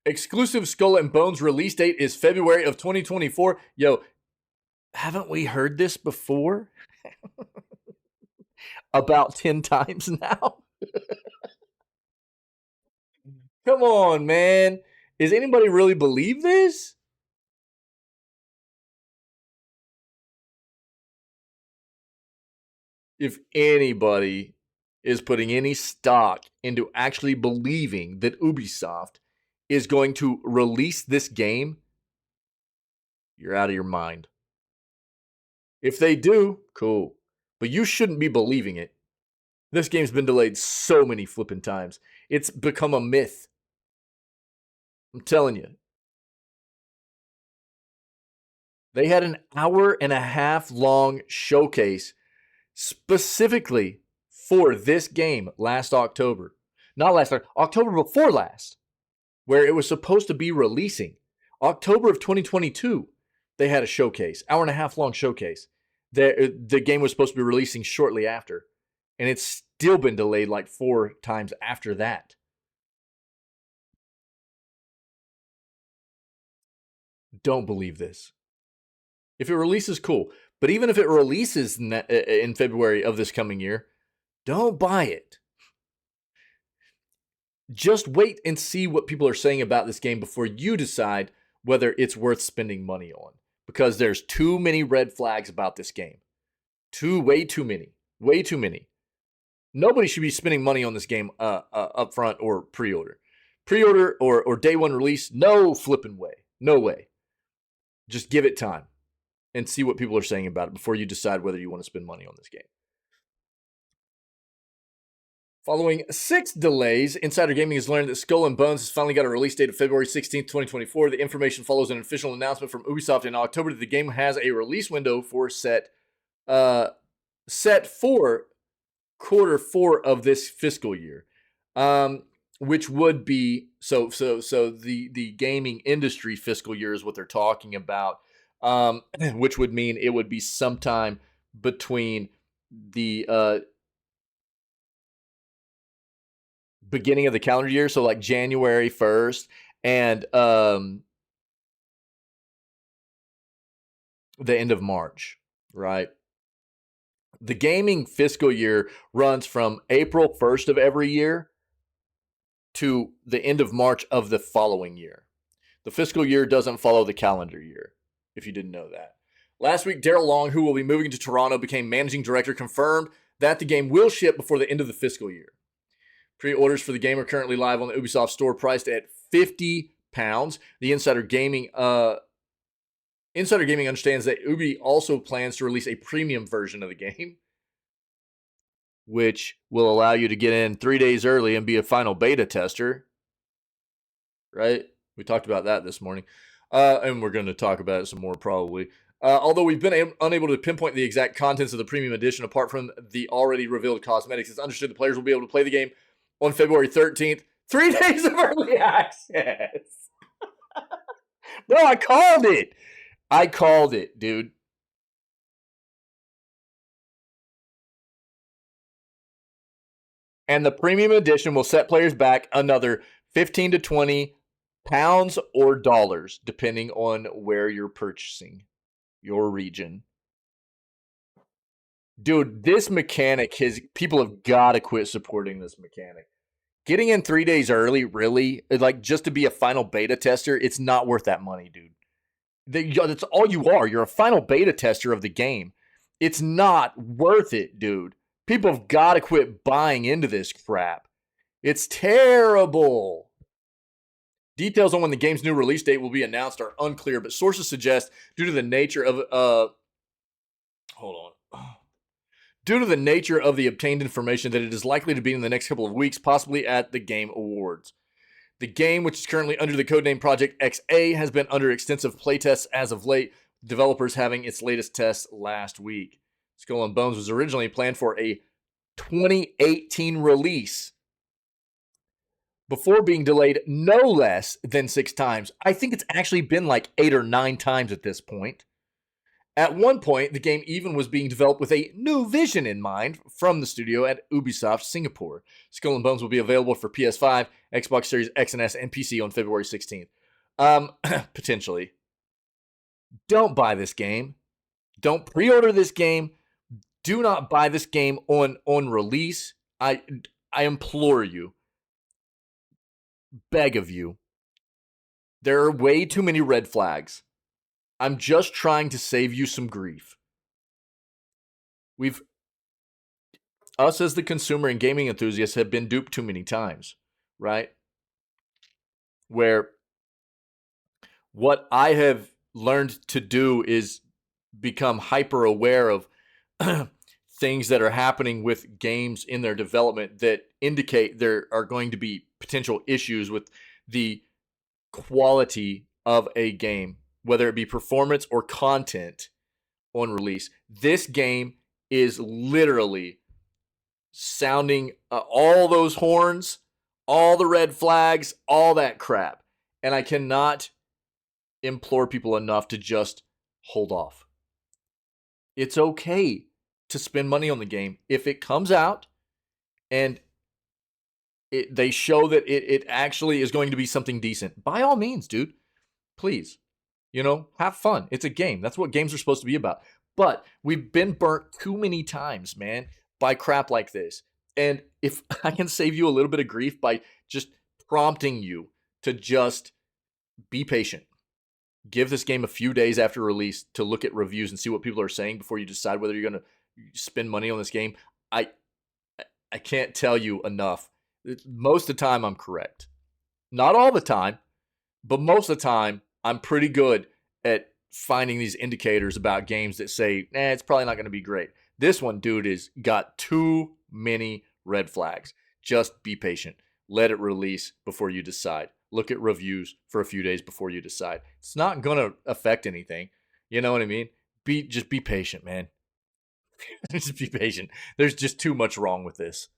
Exclusive Skull and Bones release date is February of 2024. Yo, haven't we heard this before? About 10 times now? Come on, man. Is anybody really believe this? If anybody is putting any stock into actually believing that Ubisoft is going to release this game, you're out of your mind. If they do, cool. But you shouldn't be believing it. This game's been delayed so many flipping times. It's become a myth. I'm telling you. They had an 1.5 hour long showcase specifically for this game last October. Not last October before last, where it was supposed to be releasing. October of 2022, they had a showcase, 1.5 hour long showcase. The game was supposed to be releasing shortly after, and it's still been delayed like 4 times after that. Don't believe this. If it releases, cool. But even if it releases in February of this coming year, don't buy it. Just wait and see what people are saying about this game before you decide whether it's worth spending money on. Because there's too many red flags about this game. Way too many. Way too many. Nobody should be spending money on this game up front or pre-order. Pre-order or day one release, no flipping way. No way. Just give it time and see what people are saying about it before you decide whether you want to spend money on this game. Following 6 delays, Insider Gaming has learned that Skull and Bones has finally got a release date of February 16th, 2024. The information follows an official announcement from Ubisoft in October that the game has a release window for set for Q4 of this fiscal year, which would be so the gaming industry fiscal year is what they're talking about. Which would mean it would be sometime between the beginning of the calendar year, so like January 1st and the end of March, right? The gaming fiscal year runs from April 1st of every year to the end of March of the following year. The fiscal year doesn't follow the calendar year, if you didn't know that. Last week, Daryl Long, who will be moving to Toronto, became managing director, confirmed that the game will ship before the end of the fiscal year. Pre-orders for the game are currently live on the Ubisoft store, priced at £50. The Insider Gaming understands that Ubi also plans to release a premium version of the game, which will allow you to get in 3 days early and be a final beta tester. Right? We talked about that this morning. And we're going to talk about it some more probably. Although we've been unable to pinpoint the exact contents of the premium edition, apart from the already revealed cosmetics, it's understood the players will be able to play the game on February 13th. 3 days of early access. Bro, I called it. I called it, dude. And the premium edition will set players back another 15 to 20 pounds or dollars, depending on where you're purchasing, your region. Dude, this mechanic, people have got to quit supporting this mechanic. Getting in 3 days early, really, like just to be a final beta tester, it's not worth that money, dude. That's all you are. You're a final beta tester of the game. It's not worth it, dude. People have got to quit buying into this crap. It's terrible. Details on when the game's new release date will be announced are unclear, but sources suggest due to the nature of due to the nature of the obtained information that it is likely to be in the next couple of weeks, possibly at the Game Awards. The game, which is currently under the codename Project XA, has been under extensive playtests as of late, developers having its latest test last week. Skull and Bones was originally planned for a 2018 release before being delayed no less than 6 times. I think it's actually been like 8 or 9 times at this point. At one point, the game even was being developed with a new vision in mind from the studio at Ubisoft Singapore. Skull and Bones will be available for PS5, Xbox Series X and S, and PC on February 16th. Potentially. Don't buy this game. Don't pre-order this game. Do not buy this game on release. I implore you. Beg of you. There are way too many red flags. I'm just trying to save you some grief. Us as the consumer and gaming enthusiasts have been duped too many times, right? Where what I have learned to do is become hyper aware of things that are happening with games in their development that indicate there are going to be potential issues with the quality of a game, whether it be performance or content on release. This game is literally sounding all those horns, all the red flags, all that crap. And I cannot implore people enough to just hold off. It's okay to spend money on the game if it comes out and they show that it actually is going to be something decent. By all means, dude, please, have fun. It's a game. That's what games are supposed to be about. But we've been burnt too many times, man, by crap like this. And if I can save you a little bit of grief by just prompting you to just be patient. Give this game a few days after release to look at reviews and see what people are saying before you decide whether you're going to spend money on this game. I can't tell you enough. Most of the time, I'm correct. Not all the time, but most of the time, I'm pretty good at finding these indicators about games that say, it's probably not going to be great. This one, dude, is got too many red flags. Just be patient. Let it release before you decide. Look at reviews for a few days before you decide. It's not going to affect anything. You know what I mean? Just be patient, man. Just be patient. There's just too much wrong with this.